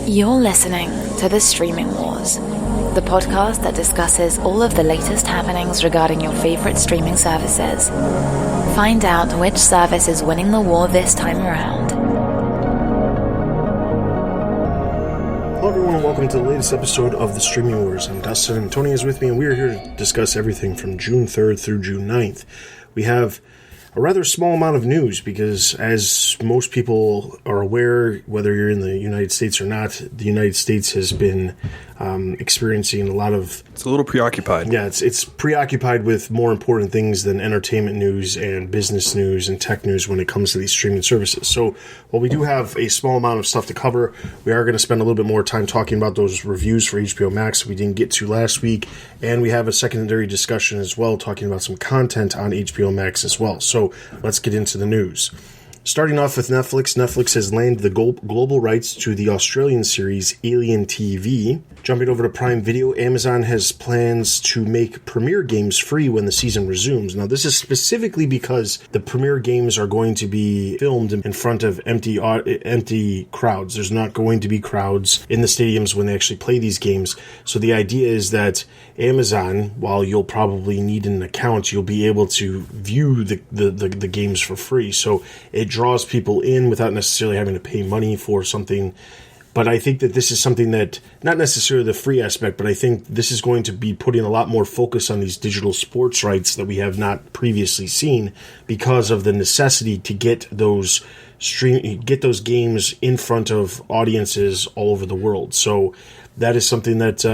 You're listening to The Streaming Wars, the podcast that discusses all of the latest happenings regarding your favorite streaming services. Find out which service is winning the war this time around. Hello everyone and welcome to the latest episode of The Streaming Wars. I'm Dustin and Tony is with me and we are here to discuss everything from June 3rd through June 9th. We have a rather small amount of news because, as most people are aware, whether you're in the United States or not, the United States has been experiencing a lot of... It's a little preoccupied. Yeah, it's preoccupied with more important things than entertainment news and business news and tech news when it comes to these streaming services. So, while we do have a small amount of stuff to cover, we are going to spend a little bit more time talking about those reviews for HBO Max we didn't get to last week, and we have a secondary discussion as well, talking about some content on HBO Max as well. So, let's get into the news. Starting off with Netflix, Netflix has landed the global rights to the Australian series Alien TV. Jumping over to Prime Video, Amazon has plans to make premiere games free when the season resumes. Now, this is specifically because the premiere games are going to be filmed in front of empty crowds. There's not going to be crowds in the stadiums when they actually play these games. So the idea is that Amazon, while you'll probably need an account, you'll be able to view the games for free. So it draws people in without necessarily having to pay money for something. But I think that this is something that, not necessarily the free aspect, but I think this is going to be putting a lot more focus on these digital sports rights that we have not previously seen because of the necessity to get those games in front of audiences all over the world. So that is something that,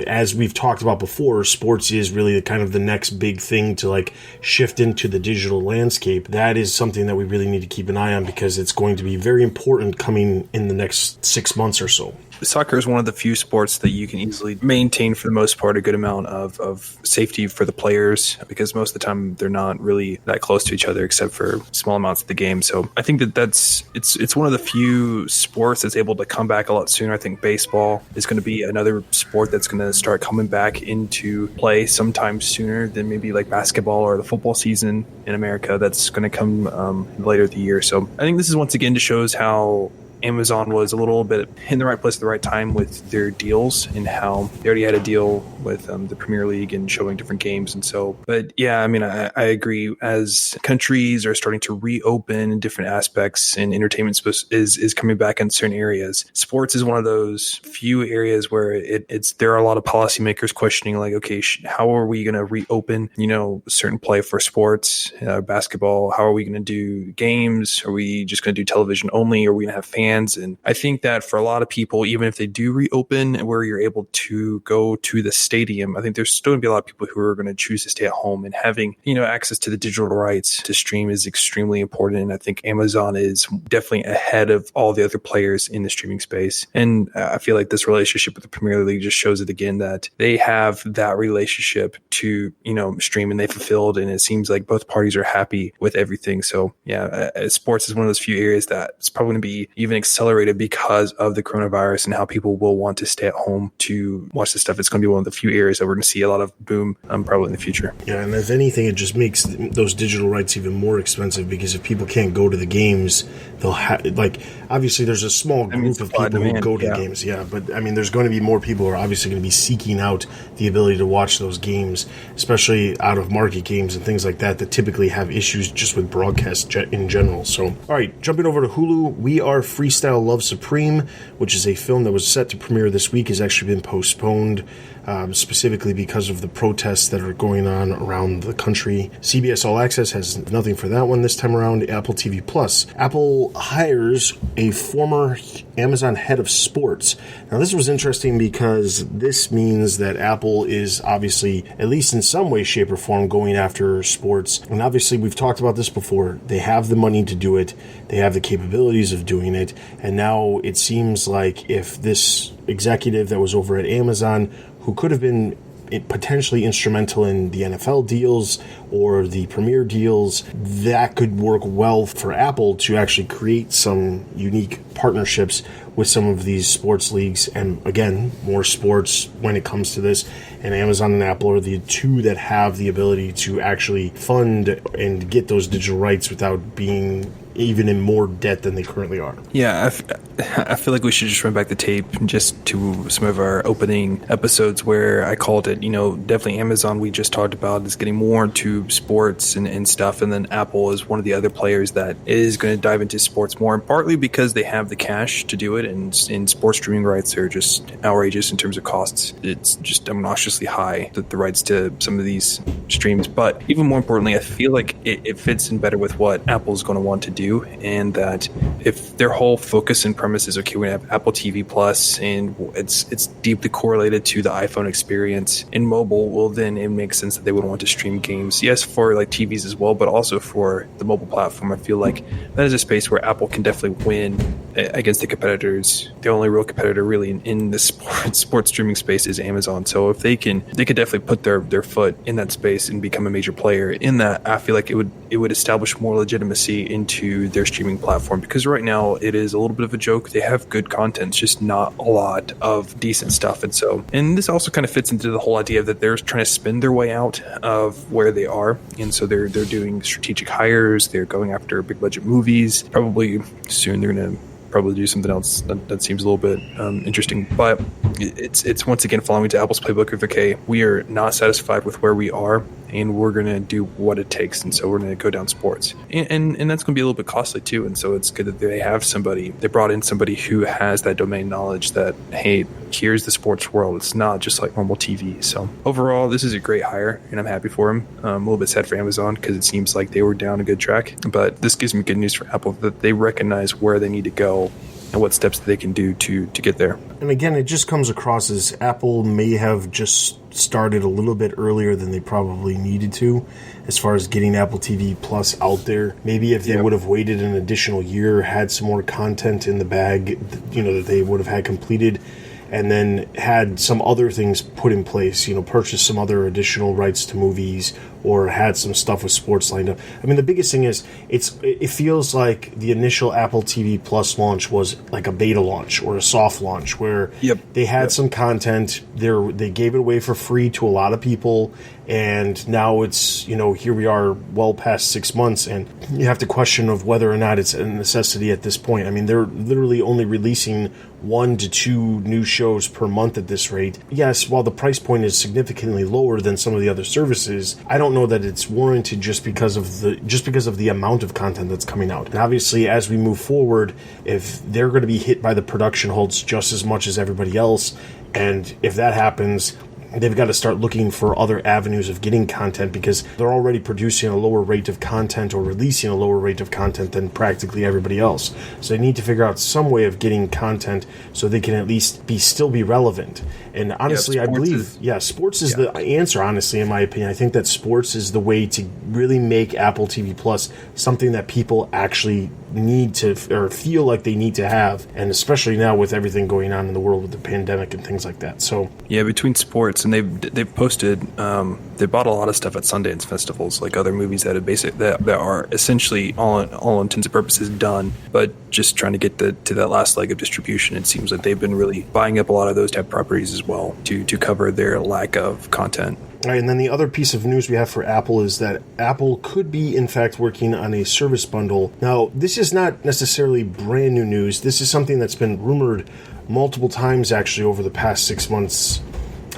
as we've talked about before, sports is really kind of the next big thing to shift into the digital landscape. That is something that we really need to keep an eye on because it's going to be very important coming in the next 6 months or so. Soccer is one of the few sports that you can easily maintain, for the most part, a good amount of safety for the players because most of the time they're not really that close to each other except for small amounts of the game. So I think it's one of the few sports that's able to come back a lot sooner. I think baseball is going to be another sport that's going to start coming back into play sometime sooner than maybe like basketball or the football season in America. That's going to come later the year. So I think this is once again just shows how Amazon was a little bit in the right place at the right time with their deals and how they already had a deal with the Premier League and showing different games. And so, but yeah, I mean, I agree as countries are starting to reopen in different aspects and entertainment is coming back in certain areas. Sports is one of those few areas where there are a lot of policymakers questioning okay, how are we going to reopen, certain play for sports, basketball? How are we going to do games? Are we just going to do television only? Are we going to have fans? And I think that for a lot of people, even if they do reopen where you're able to go to the stadium, I think there's still going to be a lot of people who are going to choose to stay at home, and having, access to the digital rights to stream is extremely important. And I think Amazon is definitely ahead of all the other players in the streaming space. And I feel like this relationship with the Premier League just shows it again that they have that relationship to, stream, and they fulfilled. And it seems like both parties are happy with everything. So yeah, sports is one of those few areas that it's probably going to be even accelerated because of the coronavirus and how people will want to stay at home to watch this stuff. It's going to be one of the few areas that we're going to see a lot of boom probably in the future. Yeah, and if anything, it just makes those digital rights even more expensive because if people can't go to the games, they'll have, obviously there's a small group of people who go to the games, but I mean, there's going to be more people who are obviously going to be seeking out the ability to watch those games, especially out of market games and things like that typically have issues just with broadcast in general. So, all right, jumping over to Hulu, We Are Freestyle Love Supreme, which is a film that was set to premiere this week, has actually been postponed, specifically because of the protests that are going on around the country. CBS All Access has nothing for that one this time around. Apple TV Plus. Apple hires a former Amazon head of sports. Now, this was interesting because this means that Apple is obviously, at least in some way, shape, or form, going after sports. And obviously, we've talked about this before. They have the money to do it. They have the capabilities of doing it. And now it seems like if this executive that was over at Amazon, who could have been potentially instrumental in the NFL deals or the Premier deals, that could work well for Apple to actually create some unique partnerships with some of these sports leagues. And again, more sports when it comes to this. And Amazon and Apple are the two that have the ability to actually fund and get those digital rights without being even in more debt than they currently are. Yeah, I feel like we should just run back the tape just to some of our opening episodes where I called it, definitely Amazon we just talked about is getting more into sports and stuff. And then Apple is one of the other players that is going to dive into sports more, and partly because they have the cash to do it. And in sports streaming rights are just outrageous in terms of costs. It's just obnoxiously high, the rights to some of these streams. But even more importantly, I feel like it fits in better with what Apple's going to want to do. And that if their whole focus and premise is, okay, we have Apple TV Plus and it's deeply correlated to the iPhone experience in mobile, well, then it makes sense that they would want to stream games. Yes, for like TVs as well, but also for the mobile platform. I feel like that is a space where Apple can definitely win against the competitors. The only real competitor really in the sports streaming space is Amazon. So if they could definitely put their foot in that space and become a major player in that, I feel like it would establish more legitimacy into their streaming platform, because right now it is a little bit of a joke. They have good content, it's just not a lot of decent stuff. And this also kind of fits into the whole idea that they're trying to spin their way out of where they are. And so they're doing strategic hires, they're going after big budget movies. Probably soon they're going to do something else that seems a little bit interesting. But it's once again following to Apple's playbook of, okay, we are not satisfied with where we are, and we're going to do what it takes. And so we're going to go down sports. And that's going to be a little bit costly too. And so it's good that they brought in somebody who has that domain knowledge that, hey, here's the sports world. It's not just like normal TV. So overall, this is a great hire, and I'm happy for him. I'm a little bit sad for Amazon because it seems like they were down a good track. But this gives me good news for Apple that they recognize where they need to go and what steps they can do to get there. And again, it just comes across as Apple may have just started a little bit earlier than they probably needed to as far as getting Apple TV Plus out there. Maybe if they would have waited an additional year, had some more content in the bag, that they would have had completed, and then had some other things put in place, purchased some other additional rights to movies, or had some stuff with sports lined up. I mean, the biggest thing is it feels like the initial Apple TV Plus launch was like a beta launch or a soft launch where they had some content there. They gave it away for free to a lot of people, and now it's, here we are well past 6 months, and you have to question of whether or not it's a necessity at this point. I mean, they're literally only releasing 1 to 2 new shows per month at this rate. Yes, while the price point is significantly lower than some of the other services, I don't know that it's warranted just because of the amount of content that's coming out. And obviously, as we move forward, if they're going to be hit by the production holds just as much as everybody else, and if that happens, they've got to start looking for other avenues of getting content, because they're already producing a lower rate of content or releasing a lower rate of content than practically everybody else. So they need to figure out some way of getting content so they can at least still be relevant. And honestly, I believe, sports is the answer, honestly, in my opinion. I think that sports is the way to really make Apple TV Plus something that people actually need to, or feel like they need to have, and especially now with everything going on in the world with the pandemic and things like that. So between sports, and they've posted, they bought a lot of stuff at Sundance festivals, like other movies that are essentially all intents and purposes done, but just trying to get to that last leg of distribution. It seems like they've been really buying up a lot of those type properties as well to cover their lack of content. All right, and then the other piece of news we have for Apple is that Apple could be, in fact, working on a service bundle. Now, this is not necessarily brand new news. This is something that's been rumored multiple times, actually, over the past 6 months.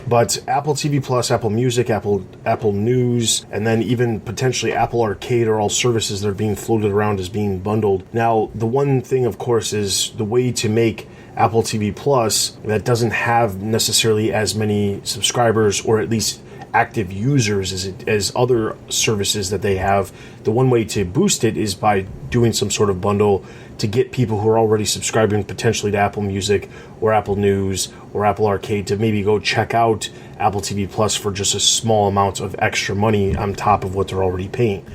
But Apple TV Plus, Apple Music, Apple News, and then even potentially Apple Arcade are all services that are being floated around as being bundled. Now, the one thing, of course, is the way to make Apple TV Plus that doesn't have necessarily as many subscribers, or at least active users as other services that they have. The one way to boost it is by doing some sort of bundle to get people who are already subscribing potentially to Apple Music or Apple News or Apple Arcade to maybe go check out Apple TV Plus for just a small amount of extra money on top of what they're already paying.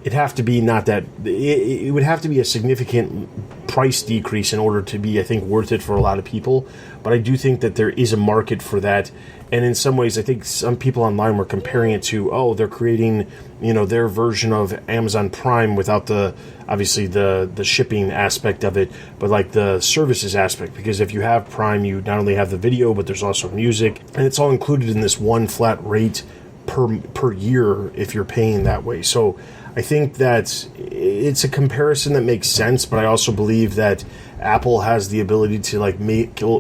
It would have to be a significant price decrease in order to be, I think, worth it for a lot of people. But I do think that there is a market for that, And in some ways, I think some people online were comparing it to, oh, they're creating, their version of Amazon Prime without obviously the shipping aspect of it, but like the services aspect. Because if you have Prime, you not only have the video, but there's also music, and it's all included in this one flat rate per year if you're paying that way. So I think that it's a comparison that makes sense, but I also believe that Apple has the ability to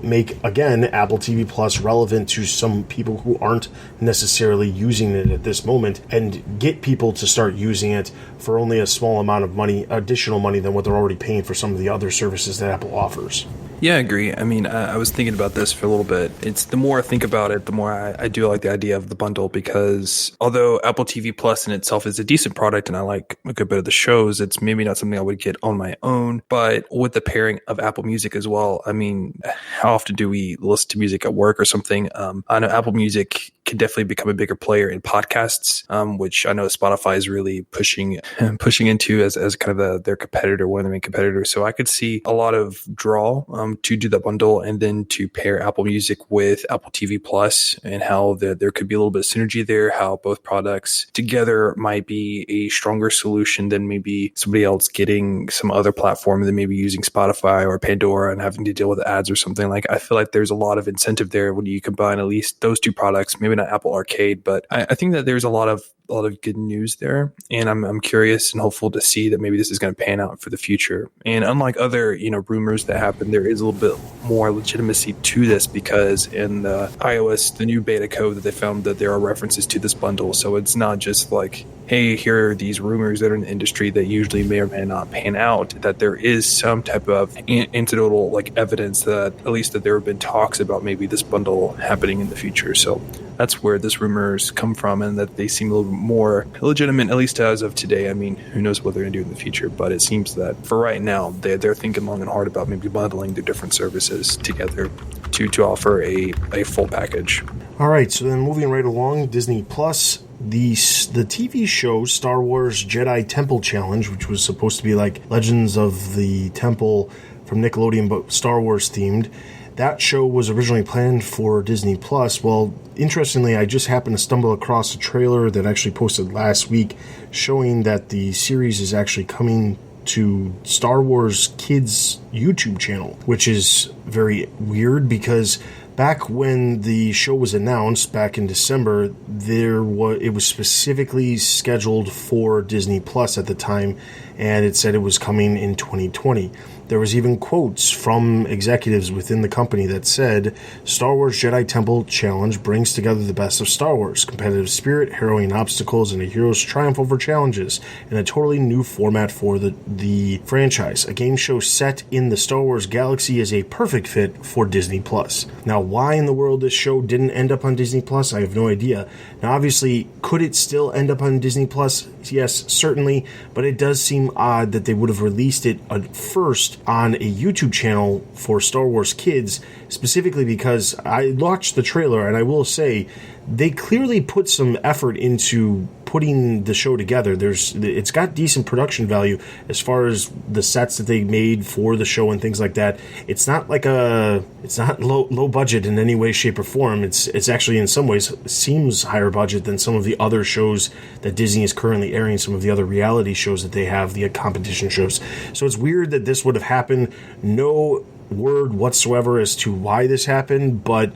make again Apple TV Plus relevant to some people who aren't necessarily using it at this moment, and get people to start using it for only a small amount of money, additional money than what they're already paying for some of the other services that Apple offers. Yeah, I agree. I mean, I was thinking about this for a little bit. It's the more I think about it, the more I do like the idea of the bundle, because although Apple TV Plus in itself is a decent product and I like a good bit of the shows, it's maybe not something I would get on my own. But with the pairing of Apple Music as well, I mean, how often do we listen to music at work or something? I know Apple Music can definitely become a bigger player in podcasts, which I know Spotify is really pushing into as kind of their competitor, one of their main competitors. So I could see a lot of draw to do that bundle, and then to pair Apple Music with Apple TV Plus, and how there could be a little bit of synergy there, how both products together might be a stronger solution than maybe somebody else getting some other platform than maybe using Spotify or Pandora and having to deal with ads or something. Like, I feel like there's a lot of incentive there when you combine at least those two products, maybe not Apple Arcade, but I think that there's a lot of good news there, and I'm curious and hopeful to see that maybe this is going to pan out for the future. And unlike other rumors that happen, there is a little bit more legitimacy to this, because in the iOS, the new beta code, that they found that there are references to this bundle. So it's not just like, hey, here are these rumors that are in the industry that usually may or may not pan out, that there is some type of anecdotal evidence that at least that there have been talks about maybe this bundle happening in the future. So that's where this rumors come from, and that they seem a little bit more legitimate, at least as of today. I mean, who knows what they're going to do in the future, but it seems that for right now, they're thinking long and hard about maybe bundling their different services together to offer a full package. All right, so then moving right along, Disney Plus, the TV show Star Wars Jedi Temple Challenge, which was supposed to be like Legends of the Temple from Nickelodeon, but Star Wars themed. That show was originally planned for Disney Plus. Well, interestingly, I just happened to stumble across a trailer that actually posted last week showing that the series is actually coming to Star Wars Kids YouTube channel, which is very weird, because back when the show was announced back in December, it was specifically scheduled for Disney Plus at the time, and it said it was coming in 2020. There was even quotes from executives within the company that said, Star Wars Jedi Temple Challenge brings together the best of Star Wars, competitive spirit, harrowing obstacles, and a hero's triumph over challenges, in a totally new format for the franchise. A game show set in the Star Wars galaxy is a perfect fit for Disney Plus. Now, why in the world this show didn't end up on Disney Plus, I have no idea. Now, obviously, could it still end up on Disney Plus? Yes, certainly, but it does seem odd that they would have released it first on a YouTube channel for Star Wars Kids, specifically because I watched the trailer, and I will say they clearly put some effort into putting the show together. It's got decent production value as far as the sets that they made for the show and things like that. It's not low budget in any way, shape, or form. It's actually in some ways seems higher budget than some of the other shows that Disney is currently airing, some of the other reality shows that they have, the competition shows. So it's weird that this would have happened. No word whatsoever as to why this happened, but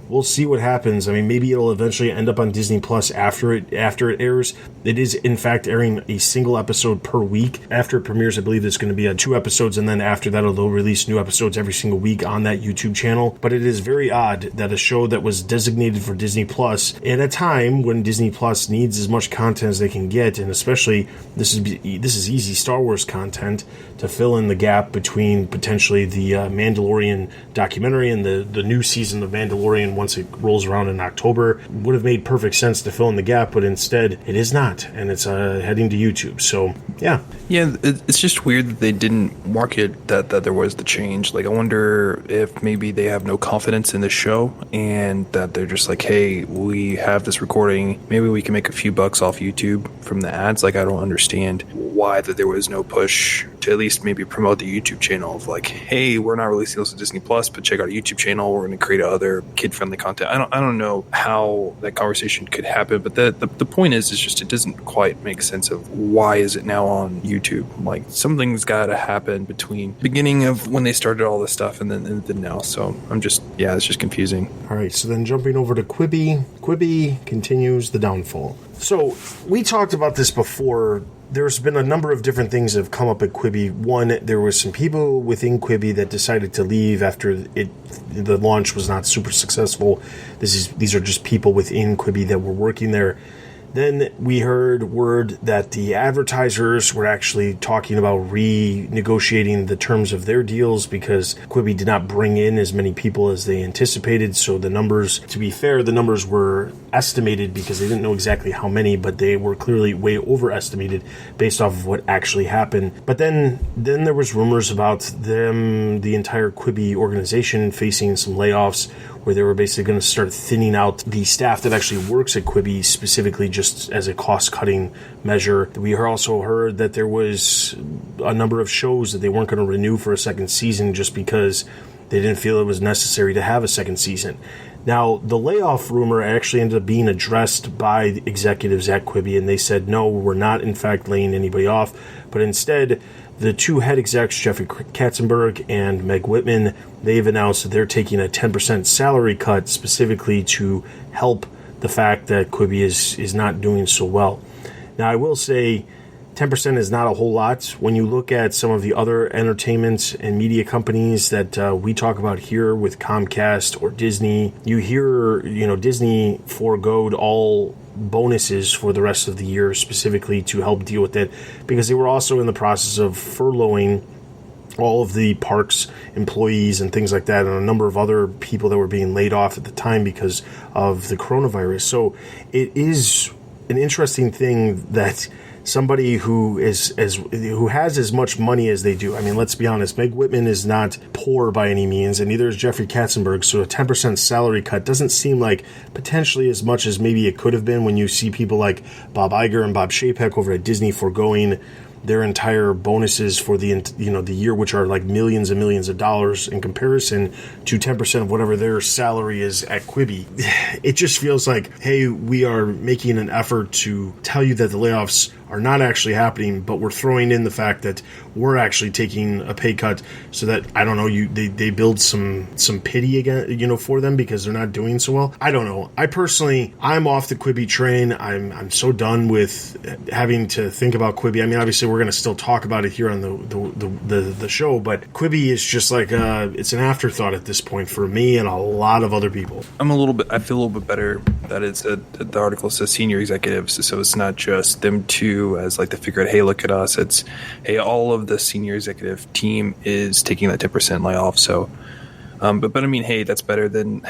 we'll see what happens. I mean, maybe it'll eventually end up on Disney Plus after it airs. It is, in fact, airing a single episode per week. After it premieres, I believe it's going to be 2 episodes, and then after that, they'll release new episodes every single week on that YouTube channel. But it is very odd that a show that was designated for Disney Plus at a time when Disney Plus needs as much content as they can get, and especially this is easy Star Wars content to fill in the gap between potentially the Mandalorian documentary and the new season of Mandalorian once it rolls around in October. Would have made perfect sense to fill in the gap, but instead it is not, and it's heading to YouTube. So yeah, it's just weird that they didn't market that there was the change. Like, I wonder if maybe they have no confidence in the show, and that they're just like, hey, we have this recording, maybe we can make a few bucks off YouTube from the ads. Like, I don't understand why that there was no push to at least maybe promote the YouTube channel of like, hey, we're not releasing this to Disney Plus, but check out our YouTube channel. We're going to create other kid-friendly content. I don't know how that conversation could happen, but the point is just it doesn't quite make sense of why is it now on YouTube. Like, something's got to happen between beginning of when they started all this stuff and then now. So it's just confusing. All right, so then jumping over to Quibi. Quibi continues the downfall. So we talked about this before. There's been a number of different things that have come up at Quibi. One, there was some people within Quibi that decided to leave after the launch was not super successful. These are just people within Quibi that were working there. Then we heard word that the advertisers were actually talking about renegotiating the terms of their deals because Quibi did not bring in as many people as they anticipated. So the numbers, to be fair, the numbers were estimated because they didn't know exactly how many, but they were clearly way overestimated based off of what actually happened. But then there was rumors about the entire Quibi organization facing some layoffs, where they were basically going to start thinning out the staff that actually works at Quibi, specifically just as a cost-cutting measure. We also heard that there was a number of shows that they weren't going to renew for a second season just because they didn't feel it was necessary to have a second season. Now, the layoff rumor actually ended up being addressed by the executives at Quibi, and they said, no, we're not in fact laying anybody off, but instead, the two head execs, Jeffrey Katzenberg and Meg Whitman, they've announced that they're taking a 10% salary cut specifically to help the fact that Quibi is not doing so well. Now, I will say 10% is not a whole lot. When you look at some of the other entertainment and media companies that we talk about here with Comcast or Disney, you hear, Disney foregoed all bonuses for the rest of the year specifically to help deal with it because they were also in the process of furloughing all of the parks employees and things like that, and a number of other people that were being laid off at the time because of the coronavirus. So it is an interesting thing that somebody who has as much money as they do. I mean, let's be honest, Meg Whitman is not poor by any means, and neither is Jeffrey Katzenberg, so a 10% salary cut doesn't seem like potentially as much as maybe it could have been when you see people like Bob Iger and Bob Chapek over at Disney foregoing their entire bonuses for the year, which are like millions and millions of dollars in comparison to 10% of whatever their salary is at Quibi. It just feels like, hey, we are making an effort to tell you that the layoffs are not actually happening, but we're throwing in the fact that we're actually taking a pay cut so that, I don't know, they build some pity again, for them because they're not doing so well. I don't know. I'm off the Quibi train. I'm so done with having to think about Quibi. I mean, obviously we're going to still talk about it here on the show, but Quibi is just like it's an afterthought at this point for me and a lot of other people. I feel a little bit better that the article says senior executives, so it's not just them two as like the figure out, hey, look at us. It's, hey, all of the senior executive team is taking that 10% layoff. So, but I mean, hey, that's better than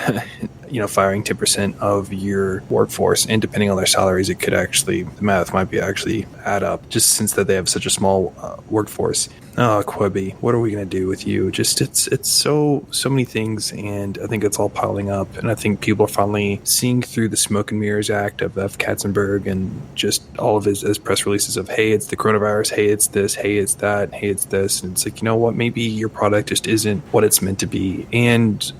firing 10% of your workforce, and depending on their salaries, it could actually, the math might be actually add up, just since that they have such a small workforce. Oh, Quibi, what are we going to do with you? Just it's so many things, and I think it's all piling up, and I think people are finally seeing through the smoke and mirrors act of F. Katzenberg and just all of his press releases of, hey, it's the coronavirus, hey, it's this, hey, it's that, hey, it's this, and it's like, you know what, maybe your product just isn't what it's meant to be, and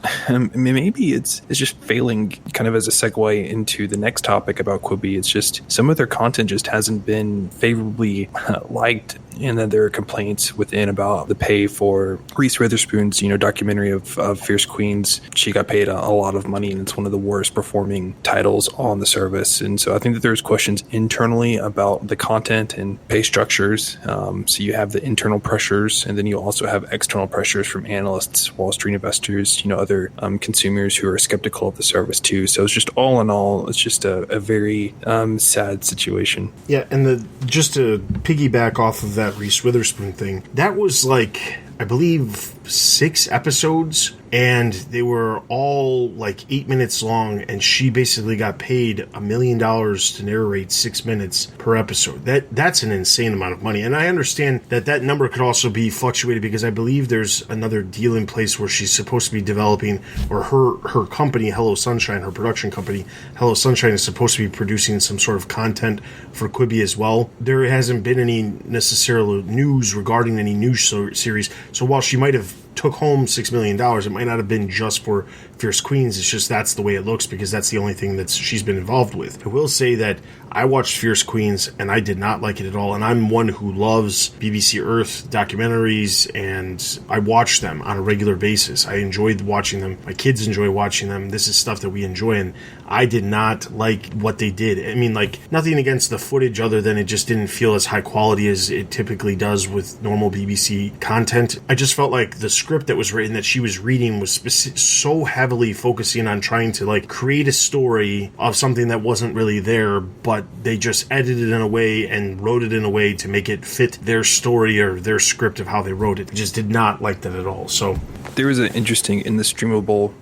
maybe it's just failing. Kind of as a segue into the next topic about Quibi, it's just some of their content just hasn't been favorably liked, and then there are complaints within about the pay for Reese Witherspoon's documentary of Fierce Queens. She got paid a lot of money, and it's one of the worst performing titles on the service. And so I think that there's questions internally about the content and pay structures. So you have the internal pressures, and then you also have external pressures from analysts, Wall Street investors, other consumers who are skeptical of the service too. So it's just all in all, it's just a very sad situation. Yeah, and just to piggyback off of that Reese Witherspoon thing, that was like, I believe 6 episodes, and they were all like 8 minutes long, and she basically got paid $1 million to narrate 6 minutes per episode. That's an insane amount of money, and I understand that number could also be fluctuated because I believe there's another deal in place where she's supposed to be developing, or her company, Hello Sunshine, her production company, Hello Sunshine, is supposed to be producing some sort of content for Quibi as well. There hasn't been any necessarily news regarding any new series, so while she might have took home $6 million, it might not have been just for Fierce Queens. It's just that's the way it looks because that's the only thing that she's been involved with. I will say that I watched Fierce Queens and I did not like it at all, and I'm one who loves BBC Earth documentaries, and I watch them on a regular basis. I enjoyed watching them. My kids enjoy watching them. This is stuff that we enjoy, and I did not like what they did. I mean, like, nothing against the footage other than it just didn't feel as high quality as it typically does with normal BBC content. I just felt like the script that was written, that she was reading, was so heavily focusing on trying to like create a story of something that wasn't really there, but they just edited it in a way and wrote it in a way to make it fit their story or their script of how they wrote it. I just did not like that at all. So there was an interesting in the streamable.com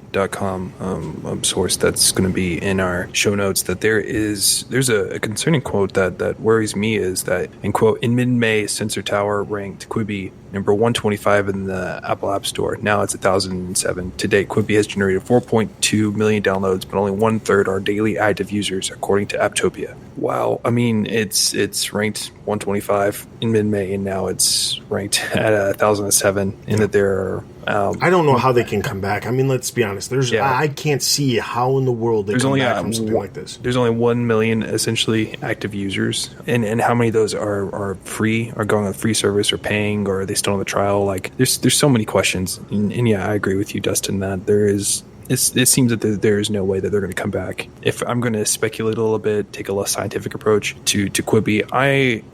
source that's going to be in our show notes, that there's a concerning quote that worries me, is that, in quote, in mid-May, Sensor Tower ranked Quibi number 125 in the Apple App Store. Now it's 1,007. To date, Quibi has generated 4.2 million downloads, but only 1/3 are daily active users, according to Apptopia. Wow. I mean, it's ranked 125 in mid-May, and now it's ranked at 1,007, and that there are... I don't know how they can come back. I mean, let's be honest. I can't see how in the world they come back from something like this. There's only 1 million essentially active users, and how many of those are free, are going on the free service, or paying, or are they still on the trial? Like, there's so many questions, and yeah, I agree with you, Dustin, that there is. It seems that there is no way that they're going to come back. If I'm going to speculate a little bit, take a less scientific approach to Quibi,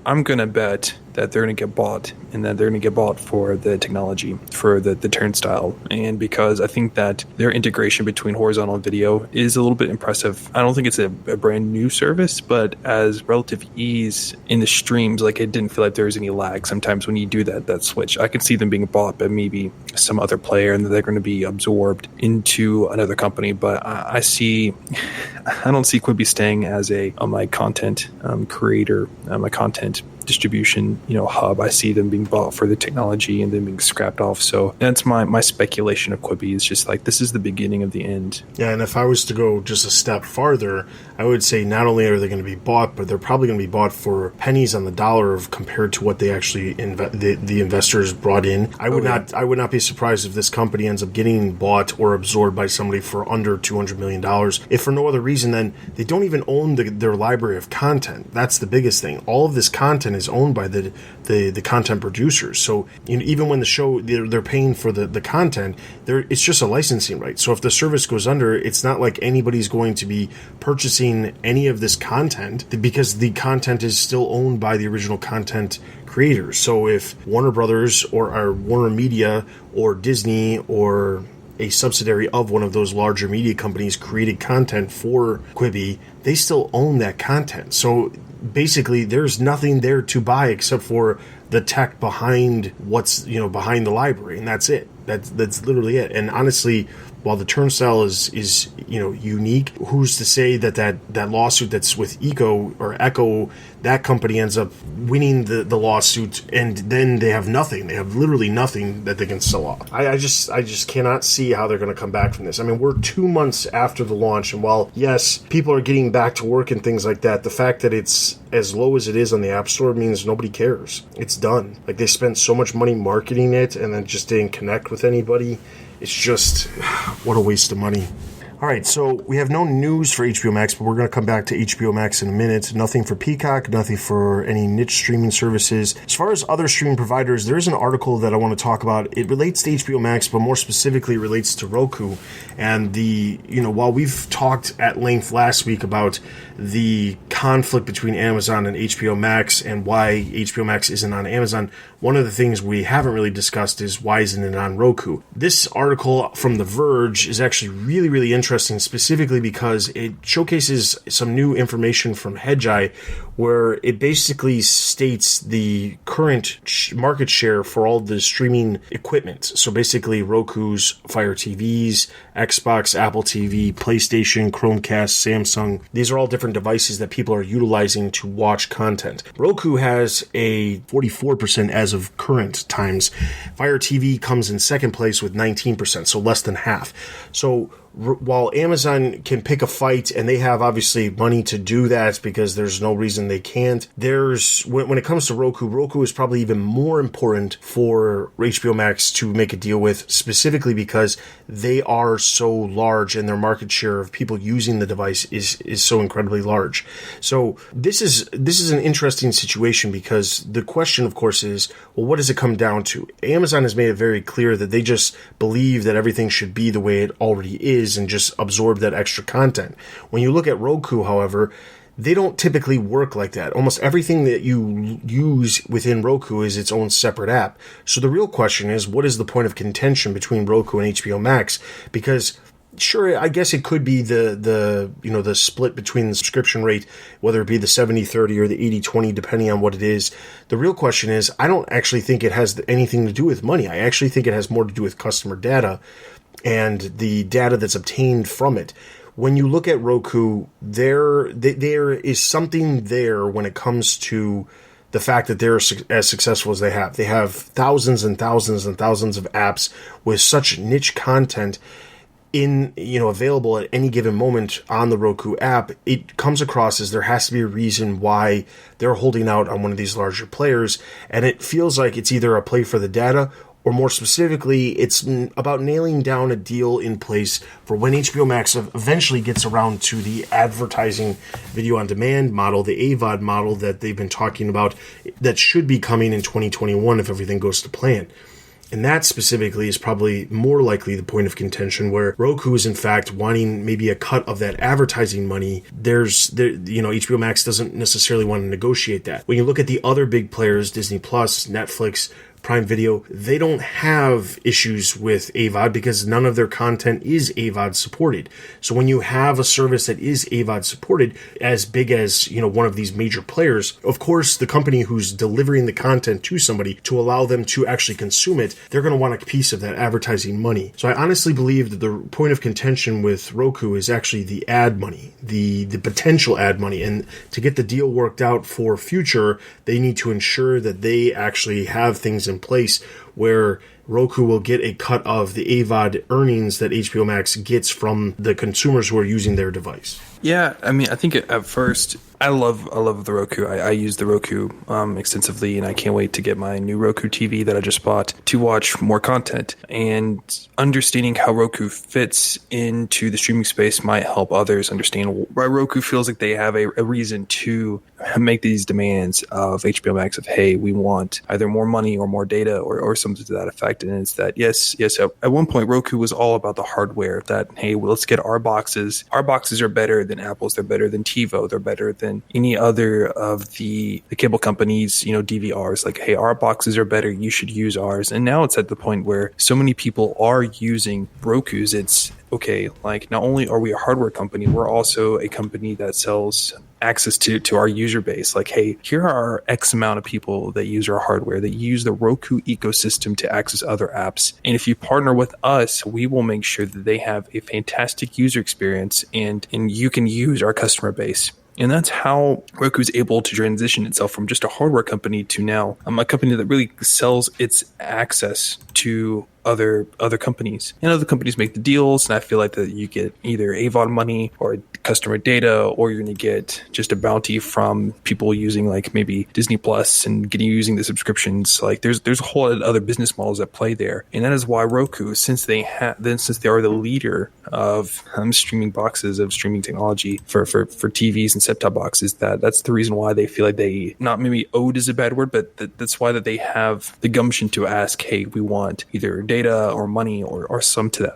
I'm going to bet that they're going to get bought, and that they're going to get bought for the technology, for the turnstile. And because I think that their integration between horizontal and video is a little bit impressive. I don't think it's a brand new service, but as relative ease in the streams, like, it didn't feel like there was any lag sometimes when you do that switch. I can see them being bought by maybe some other player, and that they're going to be absorbed into another company. But I don't see Quibi staying as my content creator, my content distribution, hub. I see them being bought for the technology and then being scrapped off. So that's my speculation of Quibi. It's just like, this is the beginning of the end. Yeah, and if I was to go just a step farther, I would say not only are they going to be bought, but they're probably going to be bought for pennies on the dollar compared to what they actually the investors brought in. I would not be surprised if this company ends up getting bought or absorbed by somebody for under $200 million. If for no other reason, then they don't even own their library of content. That's the biggest thing. All of this content is owned by the content producers. So even when the show, they're paying for the content, it's just a licensing right. So if the service goes under, it's not like anybody's going to be purchasing any of this content, because the content is still owned by the original content creators. So if Warner Brothers or Warner Media or Disney or a subsidiary of one of those larger media companies created content for Quibi, they still own that content. So basically, there's nothing there to buy except for the tech behind what's behind the library, and that's it. That's literally it. And honestly, while the turnstile is unique, who's to say that lawsuit that's with Echo, that company ends up winning the lawsuit, and then they have nothing. They have literally nothing that they can sell off. I just cannot see how they're going to come back from this. I mean, we're 2 months after the launch, and while yes, people are getting back to work and things like that, the fact that it's as low as it is on the App Store means nobody cares. It's done. Like, they spent so much money marketing it and then just didn't connect with anybody. It's just, what a waste of money. All right, so we have no news for HBO Max, but we're going to come back to HBO Max in a minute. Nothing for Peacock, nothing for any niche streaming services. As far as other streaming providers, there is an article that I want to talk about. It relates to HBO Max, but more specifically relates to Roku. And while we've talked at length last week about the conflict between Amazon and HBO Max and why HBO Max isn't on Amazon, one of the things we haven't really discussed is why isn't it on Roku? This article from The Verge is actually really, really interesting. interesting specifically because it showcases some new information from Hedgeye where it basically states the current market share for all the streaming equipment. So basically Roku's, Fire TVs, Xbox, Apple TV, PlayStation, Chromecast, Samsung. These are all different devices that people are utilizing to watch content. Roku has a 44% as of current times. Fire TV comes in second place with 19%, so less than half. So while Amazon can pick a fight, and they have obviously money to do that because there's no reason they can't, when it comes to Roku is probably even more important for HBO Max to make a deal with, specifically because they are so large and their market share of people using the device is so incredibly large. So this is an interesting situation because the question, of course, is, well, what does it come down to? Amazon has made it very clear that they just believe that everything should be the way it already is and just absorb that extra content. When you look at Roku, however, they don't typically work like that. Almost everything that you use within Roku is its own separate app. So the real question is, what is the point of contention between Roku and HBO Max? Because sure, I guess it could be the split between the subscription rate, whether it be the 70-30 or the 80-20, depending on what it is. The real question is, I don't actually think it has anything to do with money. I actually think it has more to do with customer data and the data that's obtained from it. When you look at Roku, there is something there when it comes to the fact that they're as successful as they have. They have thousands and thousands and thousands of apps with such niche content available at any given moment on the Roku app. It comes across as there has to be a reason why they're holding out on one of these larger players, and it feels like it's either a play for the data, or more specifically, it's about nailing down a deal in place for when HBO Max eventually gets around to the advertising video on demand model, the AVOD model that they've been talking about, that should be coming in 2021 if everything goes to plan. And that specifically is probably more likely the point of contention, where Roku is in fact wanting maybe a cut of that advertising money. HBO Max doesn't necessarily want to negotiate that. When you look at the other big players, Disney Plus, Netflix, Prime Video, they don't have issues with AVOD because none of their content is AVOD supported. So when you have a service that is AVOD supported, as big as, one of these major players, of course, the company who's delivering the content to somebody to allow them to actually consume it, they're going to want a piece of that advertising money. So I honestly believe that the point of contention with Roku is actually the ad money, the potential ad money. And to get the deal worked out for future, they need to ensure that they actually have things in place where Roku will get a cut of the AVOD earnings that HBO Max gets from the consumers who are using their device. Yeah, I mean, I think at first, I love the Roku. I use the Roku extensively, and I can't wait to get my new Roku TV that I just bought to watch more content. And understanding how Roku fits into the streaming space might help others understand why Roku feels like they have a reason to make these demands of HBO Max of, hey, we want either more money or more data or something to that effect. And it's that, yes, at one point, Roku was all about the hardware that, hey, well, let's get our boxes. Our boxes are better than Apple's. They're better than TiVo. They're better than any other of the cable companies, DVRs. Like, hey, our boxes are better. You should use ours. And now it's at the point where so many people are using Rokus. It's okay, like, not only are we a hardware company, we're also a company that sells access to our user base. Like, hey, here are X amount of people that use our hardware, that use the Roku ecosystem to access other apps. And if you partner with us, we will make sure that they have a fantastic user experience and you can use our customer base. And that's how Roku is able to transition itself from just a hardware company to now a company that really sells its access to other companies. And other companies make the deals, and I feel like that you get either AVOD money or customer data, or you're going to get just a bounty from people using like maybe Disney Plus and using the subscriptions. Like there's a whole lot of other business models at play there, and that is why Roku, since they are the leader of streaming boxes, of streaming technology for TVs and set-top boxes, that's the reason why they feel like they, not maybe owed is a bad word, but that's why that they have the gumption to ask, hey, we want either data or money or something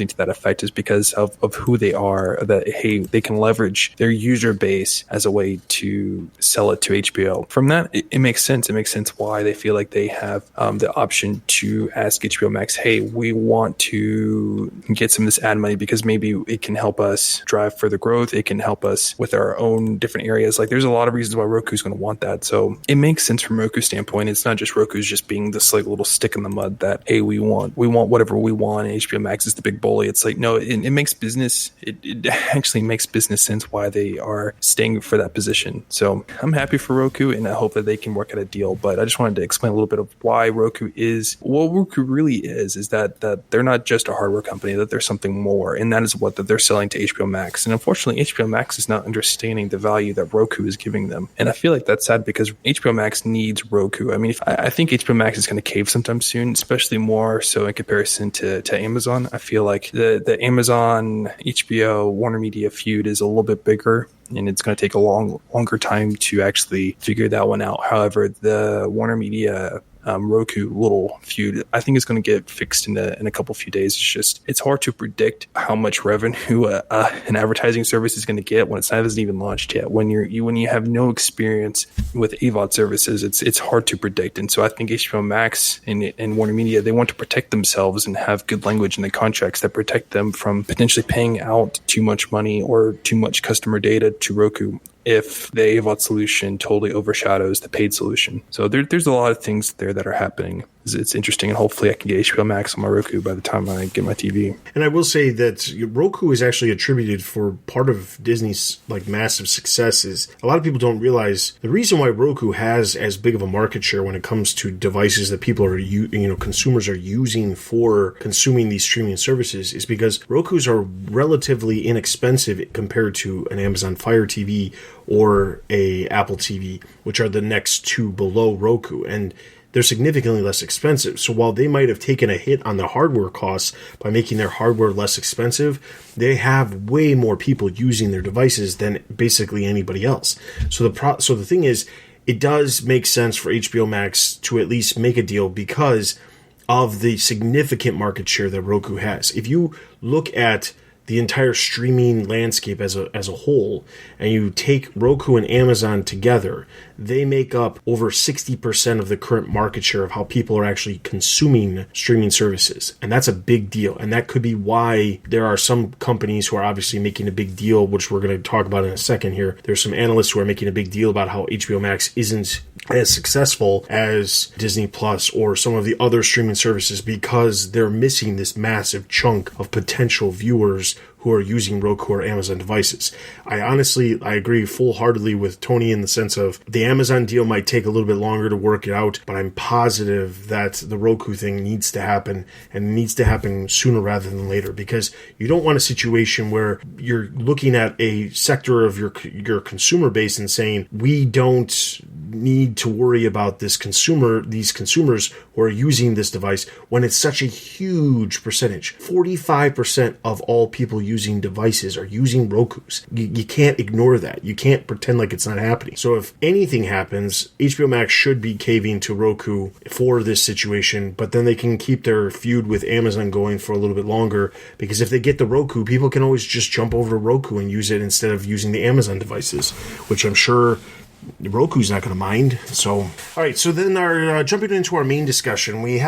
to that effect is because of who they are, that, hey, they can leverage their user base as a way to sell it to HBO. From that, it makes sense. It makes sense why they feel like they have the option to ask HBO Max, hey, we want to get some of this ad money because maybe it can help us drive further growth. It can help us with our own different areas. Like, there's a lot of reasons why Roku's going to want that. So it makes sense from Roku's standpoint. It's not just Roku's just being this like little stick in the mud that, hey, we want whatever we want, and HBO Max is the big bully. It's like, no, it makes business. It actually makes business sense why they are staying for that position. So I'm happy for Roku, and I hope that they can work out a deal. But I just wanted to explain a little bit of why Roku is what Roku really is that they're not just a hardware company, that there's something more, and that is what that they're selling to HBO Max. And unfortunately, HBO Max is not understanding the value that Roku is giving them. And I feel like that's sad because HBO Max needs Roku. I mean, I think HBO Max is going to cave sometime soon, especially more so in comparison to Amazon. I feel like the Amazon, HBO, Warner Media feud is a little bit bigger, and it's going to take a longer time to actually figure that one out. However, the Warner Media Roku little feud, I think, is going to get fixed in a couple few days. It's hard to predict how much revenue an advertising service is going to get when it hasn't even launched yet. When you have no experience with AVOD services, it's hard to predict. And so I think HBO Max and Warner Media, they want to protect themselves and have good language in the contracts that protect them from potentially paying out too much money or too much customer data to Roku if the AVOD solution totally overshadows the paid solution. So there's a lot of things there that are happening. It's interesting, and hopefully I can get HBO Max on my Roku by the time I get my TV. And I will say that Roku is actually attributed for part of Disney's like massive successes. A lot of people don't realize the reason why Roku has as big of a market share when it comes to devices that people are consumers are using for consuming these streaming services is because Rokus are relatively inexpensive compared to an Amazon Fire TV or a Apple TV, which are the next two below Roku, and they're significantly less expensive. So while they might have taken a hit on their hardware costs by making their hardware less expensive, they have way more people using their devices than basically anybody else. So the thing is, it does make sense for HBO Max to at least make a deal because of the significant market share that Roku has. If you look at the entire streaming landscape as a whole, and you take Roku and Amazon together, they make up over 60% of the current market share of how people are actually consuming streaming services. And that's a big deal. And that could be why there are some companies who are obviously making a big deal, which we're going to talk about in a second here. There's some analysts who are making a big deal about how HBO Max isn't as successful as Disney Plus or some of the other streaming services because they're missing this massive chunk of potential viewers who are using Roku or Amazon devices. I agree full-heartedly with Tony in the sense of the Amazon deal might take a little bit longer to work it out, but I'm positive that the Roku thing needs to happen, and it needs to happen sooner rather than later, because you don't want a situation where you're looking at a sector of your consumer base and saying, we don't need to worry about these consumers who are using this device, when it's such a huge percentage. 45% of all people using devices are using Rokus. You can't ignore that. You can't pretend like it's not happening. So if anything happens, HBO Max should be caving to Roku for this situation, but then they can keep their feud with Amazon going for a little bit longer, because if they get the Roku, people can always just jump over to Roku and use it instead of using the Amazon devices, which I'm sure Roku's not going to mind. So, all right. So then, jumping into our main discussion, we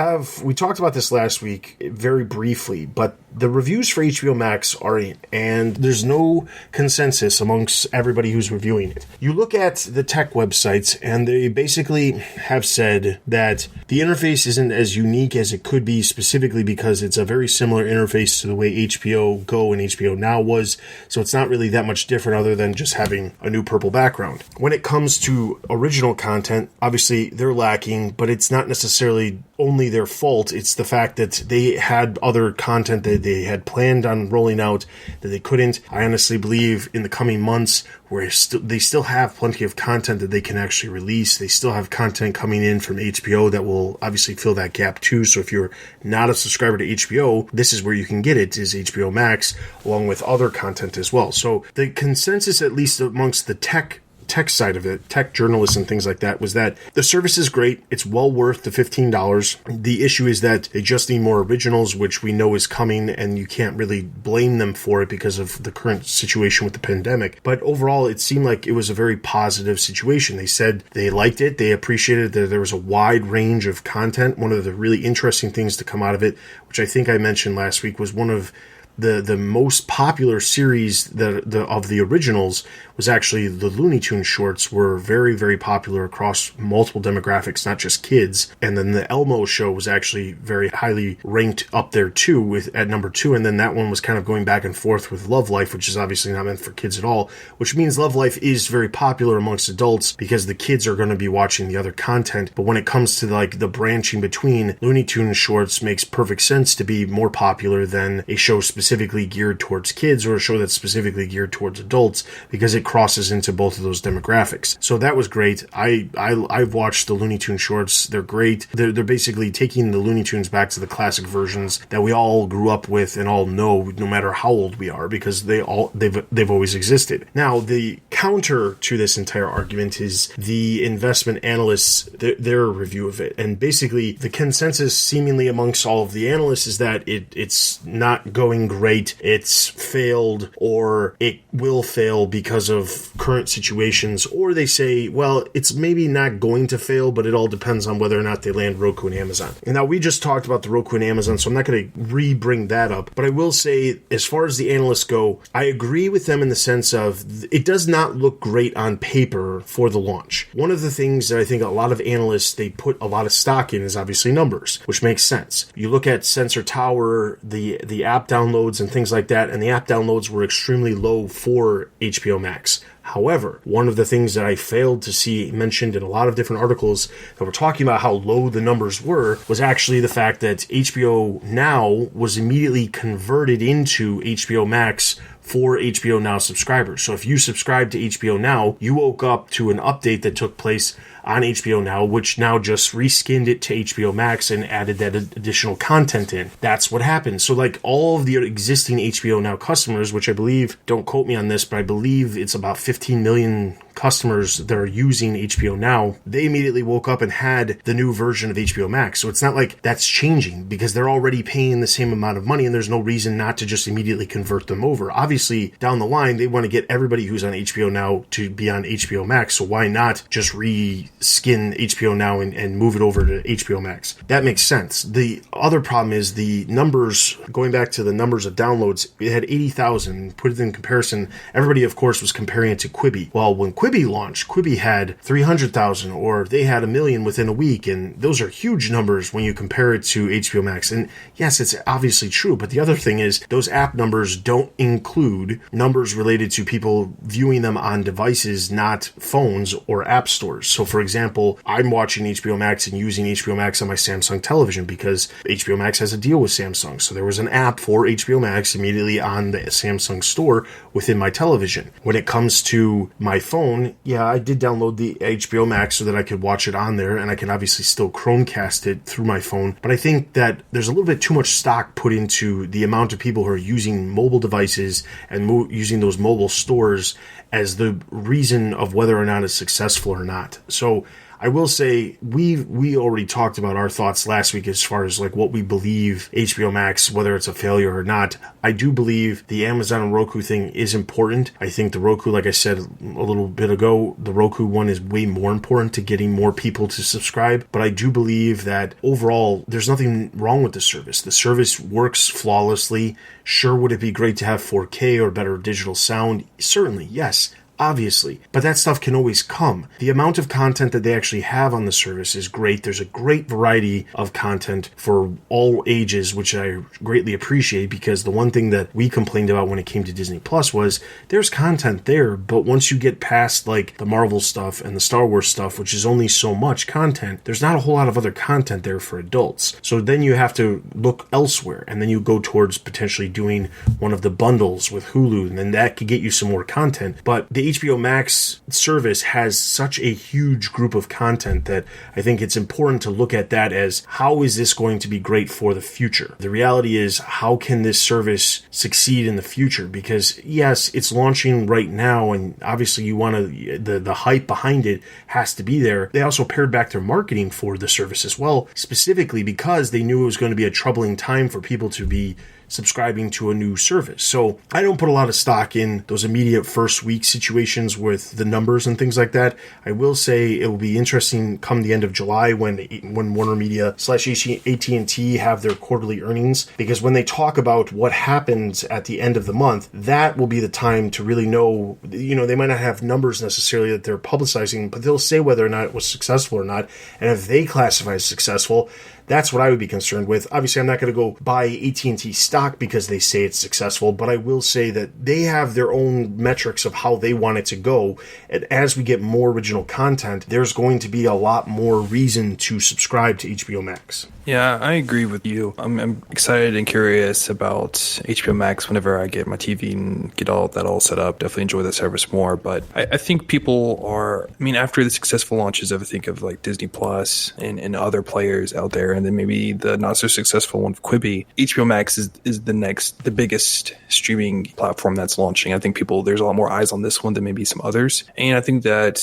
talked about this last week very briefly, but the reviews for HBO Max are in, and there's no consensus amongst everybody who's reviewing it. You look at the tech websites, and they basically have said that the interface isn't as unique as it could be, specifically because it's a very similar interface to the way HBO Go and HBO Now was. So it's not really that much different, other than just having a new purple background. When it comes to original content, obviously they're lacking, but it's not necessarily only their fault. It's the fact that they had other content that they had planned on rolling out that they couldn't. I honestly believe in the coming months where they still have plenty of content that they can actually release. They still have content coming in from HBO that will obviously fill that gap too. So if you're not a subscriber to HBO, this is where you can get it, is HBO Max, along with other content as well. So the consensus, at least amongst the tech tech side of it, tech journalists and things like that, was that the service is great. It's well worth the $15. The issue is that they just need more originals, which we know is coming, and you can't really blame them for it because of the current situation with the pandemic. But overall, it seemed like it was a very positive situation. They said they liked it. They appreciated that there was a wide range of content. One of the really interesting things to come out of it, which I think I mentioned last week, was one of the most popular series of the originals was actually the Looney Tunes shorts were very, very popular across multiple demographics, not just kids. And then the Elmo show was actually very highly ranked up there too, at number 2. And then that one was kind of going back and forth with Love Life, which is obviously not meant for kids at all, which means Love Life is very popular amongst adults because the kids are going to be watching the other content. But when it comes to like the branching between, Looney Tunes shorts makes perfect sense to be more popular than a show specifically geared towards kids or a show that's specifically geared towards adults, because it crosses into both of those demographics. So that was great. I've watched the Looney Tunes shorts. They're great. They're basically taking the Looney Tunes back to the classic versions that we all grew up with and all know, no matter how old we are, because they've always existed. Now, the counter to this entire argument is the investment analysts, their review of it. And basically, the consensus seemingly amongst all of the analysts is that it's not going great, it's failed, or it will fail because of current situations, or they say, well, it's maybe not going to fail, but it all depends on whether or not they land Roku and Amazon. And now we just talked about the Roku and Amazon, so I'm not going to re-bring that up, but I will say, as far as the analysts go, I agree with them in the sense of it does not look great on paper for the launch. One of the things that I think a lot of analysts, they put a lot of stock in is obviously numbers, which makes sense. You look at Sensor Tower, the app downloads and things like that, and the app downloads were extremely low for HBO Max. However, one of the things that I failed to see mentioned in a lot of different articles that were talking about how low the numbers were was actually the fact that HBO Now was immediately converted into HBO Max for HBO Now subscribers. So if you subscribe to HBO Now, you woke up to an update that took place on HBO Now, which now just reskinned it to HBO Max and added that additional content in. That's what happened. So like all of the existing HBO Now customers, which I believe, don't quote me on this, but I believe it's about 15 million customers that are using HBO Now, they immediately woke up and had the new version of HBO Max. So it's not like that's changing because they're already paying the same amount of money and there's no reason not to just immediately convert them over. Obviously, down the line, they want to get everybody who's on HBO Now to be on HBO Max. So why not just reskin HBO Now and move it over to HBO Max? That makes sense. The other problem is the numbers, going back to the numbers of downloads, it had 80,000. Put it in comparison, everybody, of course, was comparing it to Quibi. Well, when Quibi launched, Quibi had 300,000, or they had 1 million within a week, and those are huge numbers when you compare it to HBO Max. And yes, it's obviously true, but the other thing is those app numbers don't include numbers related to people viewing them on devices, not phones or app stores. So for example, I'm watching HBO Max and using HBO Max on my Samsung television because HBO Max has a deal with Samsung. So there was an app for HBO Max immediately on the Samsung store within my television. When it comes to my phone, yeah, I did download the HBO Max so that I could watch it on there, and I can obviously still Chromecast it through my phone. But I think that there's a little bit too much stock put into the amount of people who are using mobile devices and using those mobile stores as the reason of whether or not it's successful or not. So I will say we already talked about our thoughts last week as far as like what we believe HBO Max, whether it's a failure or not. I do believe the Amazon and Roku thing is important. I think the Roku, like I said a little bit ago, the Roku one is way more important to getting more people to subscribe. But I do believe that overall, there's nothing wrong with the service. The service works flawlessly. Sure, would it be great to have 4K or better digital sound? Certainly, yes. Obviously, but that stuff can always come. The amount of content that they actually have on the service is great. There's a great variety of content for all ages, which I greatly appreciate, because the one thing that we complained about when it came to Disney Plus was there's content there, but once you get past like the Marvel stuff and the Star Wars stuff, which is only so much content, there's not a whole lot of other content there for adults. So then you have to look elsewhere, and then you go towards potentially doing one of the bundles with Hulu, and then that could get you some more content. But the HBO Max service has such a huge group of content that I think it's important to look at that as how is this going to be great for the future? The reality is, how can this service succeed in the future? Because yes, it's launching right now, and obviously you want to, the hype behind it has to be there. They also pared back their marketing for the service as well, specifically because they knew it was going to be a troubling time for people to be subscribing to a new service. So I don't put a lot of stock in those immediate first week situations with the numbers and things like that. I will say it will be interesting come the end of July when Warner Media / AT&T have their quarterly earnings, because when they talk about what happens at the end of the month, that will be the time to really know, they might not have numbers necessarily that they're publicizing, but they'll say whether or not it was successful or not. And if they classify as successful, that's what I would be concerned with. Obviously, I'm not going to go buy AT&T stock because they say it's successful, but I will say that they have their own metrics of how they want it to go. And as we get more original content, there's going to be a lot more reason to subscribe to HBO Max. Yeah, I agree with you. I'm excited and curious about HBO Max whenever I get my TV and get all that all set up. Definitely enjoy the service more. But I think people are, after the successful launches of, I think of like Disney Plus and other players out there, and then maybe the not so successful one of Quibi, HBO Max is the biggest streaming platform that's launching. I think there's a lot more eyes on this one than maybe some others. And I think that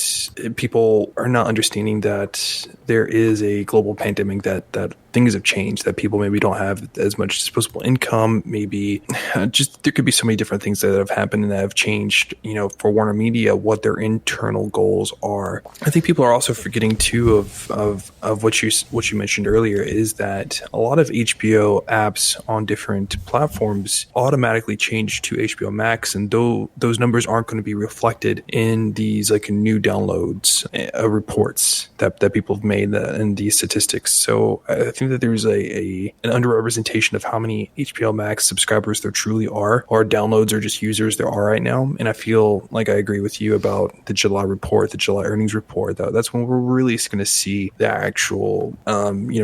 people are not understanding that there is a global pandemic, that things have changed, that people maybe don't have as much disposable income. Maybe just there could be so many different things that have happened and that have changed, for Warner Media, what their internal goals are. I think people are also forgetting too of what you mentioned earlier, is that a lot of HBO apps on different platforms automatically change to HBO Max, and though those numbers aren't going to be reflected in these like new downloads reports that people have made in these statistics. So I think that there's an underrepresentation of how many HBO Max subscribers there truly are, or downloads or just users there are right now. And I feel like I agree with you about the July earnings report. That's when we're really going to see the actual,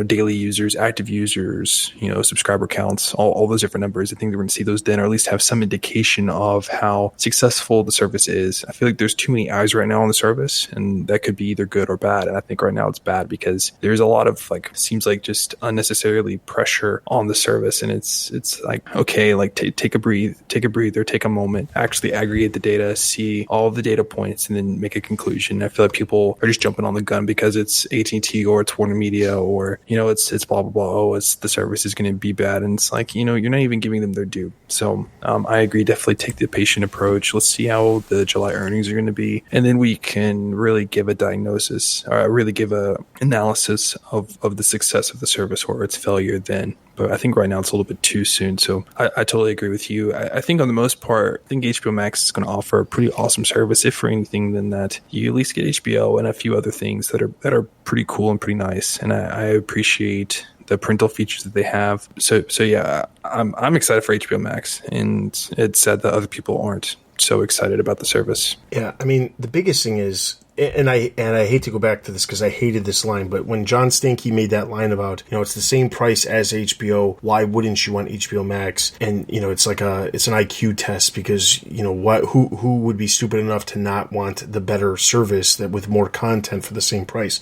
daily users, active users, subscriber counts, all those different numbers. I think we're going to see those then, or at least have some indication of how successful the service is. I feel like there's too many eyes right now on the service, and that could be either good or bad. And I think right now it's bad because there's a lot of seems like just unnecessarily pressure on the service. And it's like, okay, take a breather, take a moment, actually aggregate the data, see all of the data points, and then make a conclusion. I feel like people are just jumping on the gun because it's AT&T or it's Warner Media or, it's blah, blah, blah. Oh, the service is going to be bad. And it's like, you're not even giving them their due. So I agree. Definitely take the patient approach. Let's see how the July earnings are going to be. And then we can really give a diagnosis, or really give a analysis of the success of the service or its failure then. But I think right now it's a little bit too soon. So I totally agree with you. I think on the most part, I think HBO Max is going to offer a pretty awesome service. If for anything, then that you at least get HBO and a few other things that are pretty cool and pretty nice. And I appreciate the parental features that they have. So yeah, I'm excited for HBO Max, and it's sad that other people aren't so excited about the service. Yeah, the biggest thing is, and I hate to go back to this because I hated this line, but when John Stankey made that line about, it's the same price as HBO, why wouldn't you want HBO Max? And, it's an IQ test because, who would be stupid enough to not want the better service that with more content for the same price?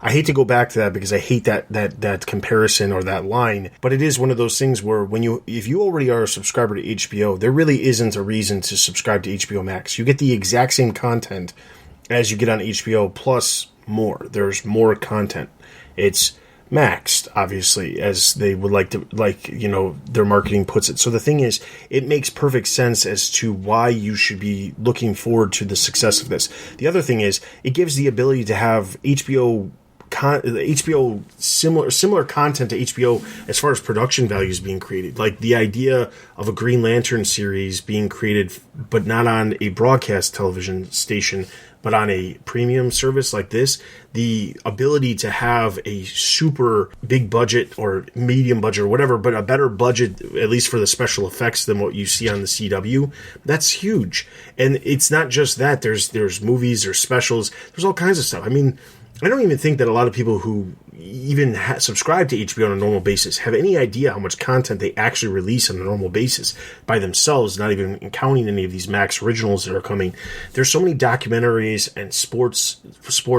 I hate to go back to that because I hate that comparison or that line, but it is one of those things where if you already are a subscriber to HBO, there really isn't a reason to subscribe to HBO Max. You get the exact same content as you get on HBO plus more. There's more content. It's maxed, obviously, as they would like to, their marketing puts it. So the thing is, it makes perfect sense as to why you should be looking forward to the success of this. The other thing is, it gives the ability to have HBO similar content to HBO as far as production values being created. Like the idea of a Green Lantern series being created, but not on a broadcast television station, but on a premium service like this, the ability to have a super big budget or medium budget or whatever, but a better budget, at least for the special effects, than what you see on the CW, that's huge. And it's not just that. There's movies, there's specials, there's all kinds of stuff. I don't even think that a lot of people who even subscribe to HBO on a normal basis have any idea how much content they actually release on a normal basis by themselves, not even counting any of these Max originals that are coming. There's so many documentaries and sports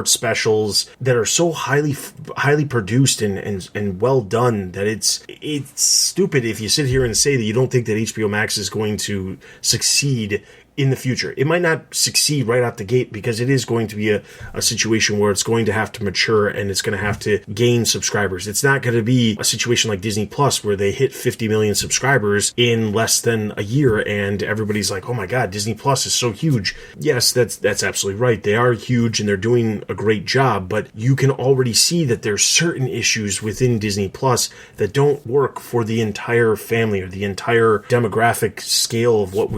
specials that are so highly produced and well done that it's stupid if you sit here and say that you don't think that HBO Max is going to succeed in the future. It might not succeed right out the gate because it is going to be a situation where it's going to have to mature and it's going to have to gain subscribers. It's not going to be a situation like Disney Plus where they hit 50 million subscribers in less than a year and everybody's like, oh my God, Disney Plus is so huge. Yes, that's absolutely right. They are huge and they're doing a great job, but you can already see that there's certain issues within Disney Plus that don't work for the entire family or the entire demographic scale of what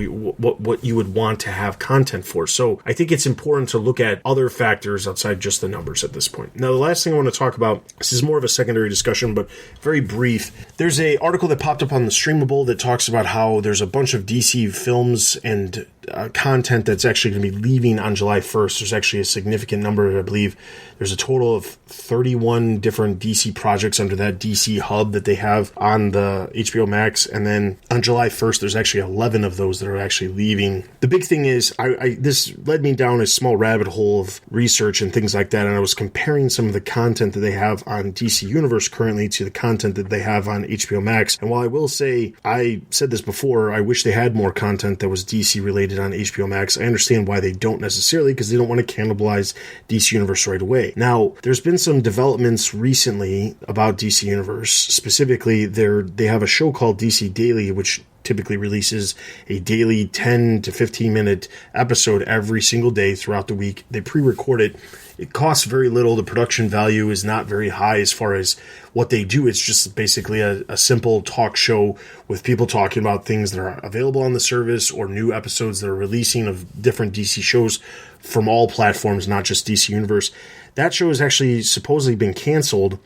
you would want to have content for. So I think it's important to look at other factors outside just the numbers at this point. Now, the last thing I want to talk about, this is more of a secondary discussion, but very brief. There's an article that popped up on the Streamable that talks about how there's a bunch of DC films and content that's actually going to be leaving on July 1st. There's actually a significant number, I believe. There's a total of 31 different DC projects under that DC hub that they have on the HBO Max. And then on July 1st, there's actually 11 of those that are actually leaving. The big thing is, this led me down a small rabbit hole of research and things like that. And I was comparing some of the content that they have on DC Universe currently to the content that they have on HBO Max. And while I will say, I said this before, I wish they had more content that was DC related on HBO Max. I understand why they don't necessarily, because they don't want to cannibalize DC Universe right away. Now, there's been some developments recently about DC Universe. Specifically, they have a show called DC Daily, which typically releases a daily 10 to 15 minute episode every single day throughout the week. They pre-record it. It costs very little. The production value is not very high as far as what they do. It's just basically a simple talk show with people talking about things that are available on the service or new episodes that are releasing of different DC shows from all platforms, not just DC Universe. That show has actually supposedly been canceled,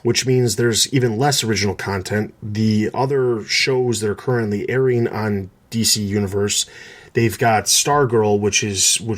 which means there's even less original content. The other shows that are currently airing on DC Universe, they've got Stargirl, which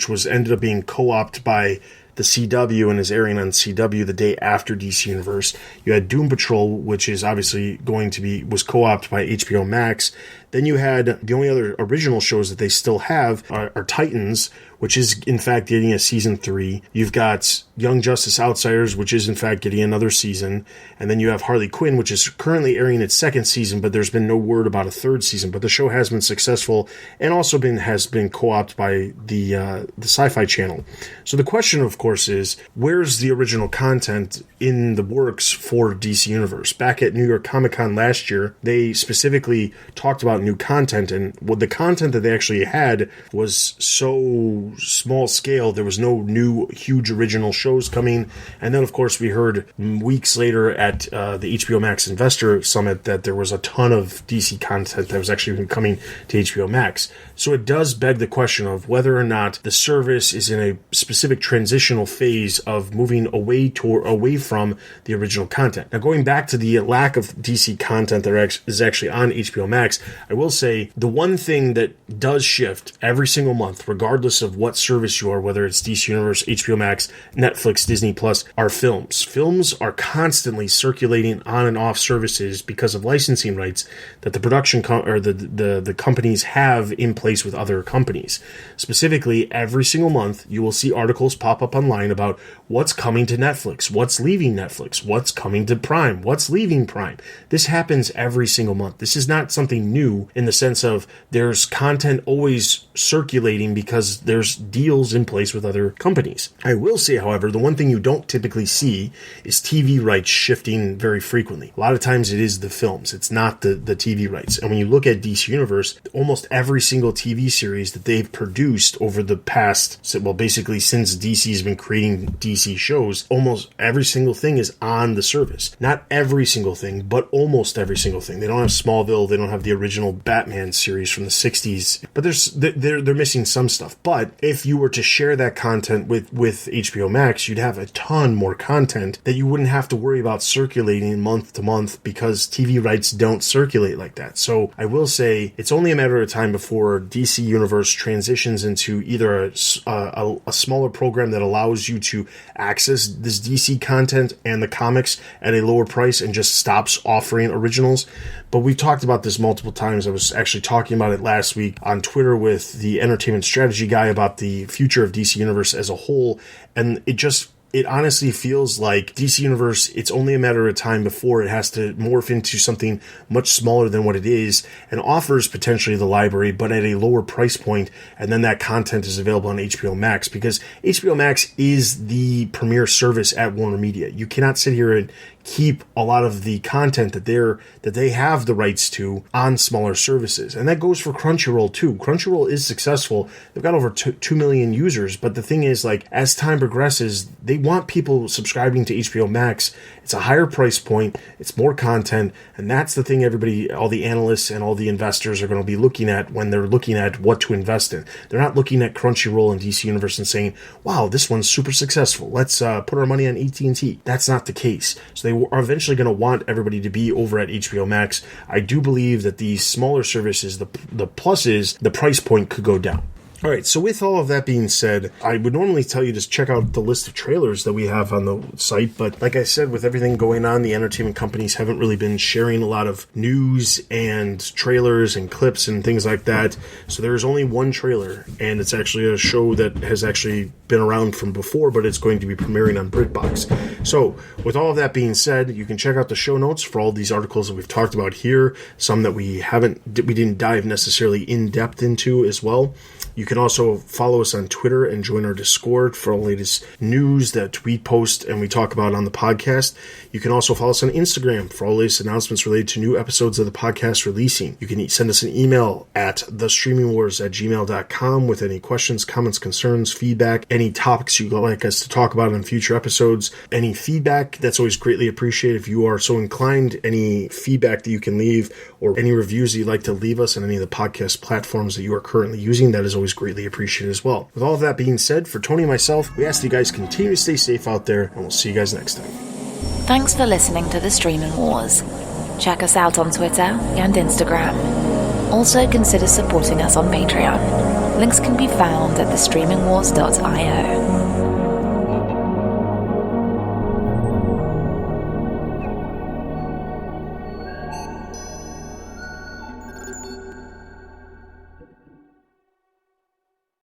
was ended up being co-opted by the CW and is airing on CW the day after DC Universe. You had Doom Patrol, which is obviously was co-opted by HBO Max. Then you had the only other original shows that they still have are Titans, which is in fact getting a season 3. You've got Young Justice Outsiders, which is in fact getting another season. And then you have Harley Quinn, which is currently airing its second season, but there's been no word about a third season. But the show has been successful and also has been co-opted by the Sci-Fi Channel. So the question, of course, is where's the original content in the works for DC Universe? Back at New York Comic Con last year, they specifically talked about new content, and what the content that they actually had was so small scale. There was no new huge original shows coming. And then, of course, we heard weeks later at the HBO Max Investor Summit that there was a ton of DC content that was actually coming to HBO Max. So it does beg the question of whether or not the service is in a specific transitional phase of moving away from the original content. Now, going back to the lack of DC content that is actually on HBO Max, I will say the one thing that does shift every single month, regardless of what service you are, whether it's DC Universe, HBO Max, Netflix, Disney Plus, are films. Films are constantly circulating on and off services because of licensing rights that the production the companies have in place with other companies. Specifically, every single month you will see articles pop up online about what's coming to Netflix, what's leaving Netflix, what's coming to Prime, what's leaving Prime. This happens every single month. This is not something new in the sense of there's content always circulating because there's deals in place with other companies. I will say, however, the one thing you don't typically see is TV rights shifting very frequently. A lot of times it is the films. It's not the TV rights. And when you look at DC Universe, almost every single TV series that they've produced over the past, well, basically since DC's been creating DC shows, almost every single thing is on the service. Not every single thing, but almost every single thing. They don't have Smallville. They don't have the original original Batman series from the 60s, but they're missing some stuff. But if you were to share that content with HBO Max, you'd have a ton more content that you wouldn't have to worry about circulating month to month, because TV rights don't circulate like that. So I will say it's only a matter of time before DC Universe transitions into either a smaller program that allows you to access this DC content and the comics at a lower price and just stops offering originals. But we've talked about this multiple times. I was actually talking about it last week on Twitter with the entertainment strategy guy about the future of DC Universe as a whole, and it honestly feels like DC Universe, it's only a matter of time before it has to morph into something much smaller than what it is and offers potentially the library, but at a lower price point, and then that content is available on HBO Max, because HBO Max is the premier service at Warner Media. You cannot sit here and keep a lot of the content that they have the rights to on smaller services. And that goes for Crunchyroll too. Crunchyroll is successful. They've got over 2 million users, but the thing is, like, as time progresses, they want people subscribing to HBO Max. It's a higher price point, it's more content, and that's the thing all the analysts and all the investors are going to be looking at when they're looking at what to invest in. They're not looking at Crunchyroll and DC Universe and saying, wow, this one's super successful, let's put our money on AT&T. That's not the case. So they are eventually going to want everybody to be over at HBO Max. I do believe that these smaller services, the plus is the price point could go down. All right, so with all of that being said, I would normally tell you to check out the list of trailers that we have on the site, but like I said, with everything going on, the entertainment companies haven't really been sharing a lot of news and trailers and clips and things like that, so there is only one trailer, and it's actually a show that has actually been around from before, but it's going to be premiering on BritBox. So, with all of that being said, you can check out the show notes for all these articles that we've talked about here, some that we didn't dive necessarily in depth into as well. You can also follow us on Twitter and join our Discord for all the latest news that we post and we talk about on the podcast. You can also follow us on Instagram for all the latest announcements related to new episodes of the podcast releasing. You can send us an email at thestreamingwars@gmail.com with any questions, comments, concerns, feedback, any topics you'd like us to talk about in future episodes, any feedback. That's always greatly appreciated. If you are so inclined, any feedback that you can leave or any reviews that you'd like to leave us on any of the podcast platforms that you are currently using, that is always greatly appreciated as well. With all of that being said, for Tony and myself, we ask that you guys continue to stay safe out there, and we'll see you guys next time. Thanks for listening to The Streaming Wars. Check us out on Twitter and Instagram. Also consider supporting us on Patreon. Links can be found at thestreamingwars.io.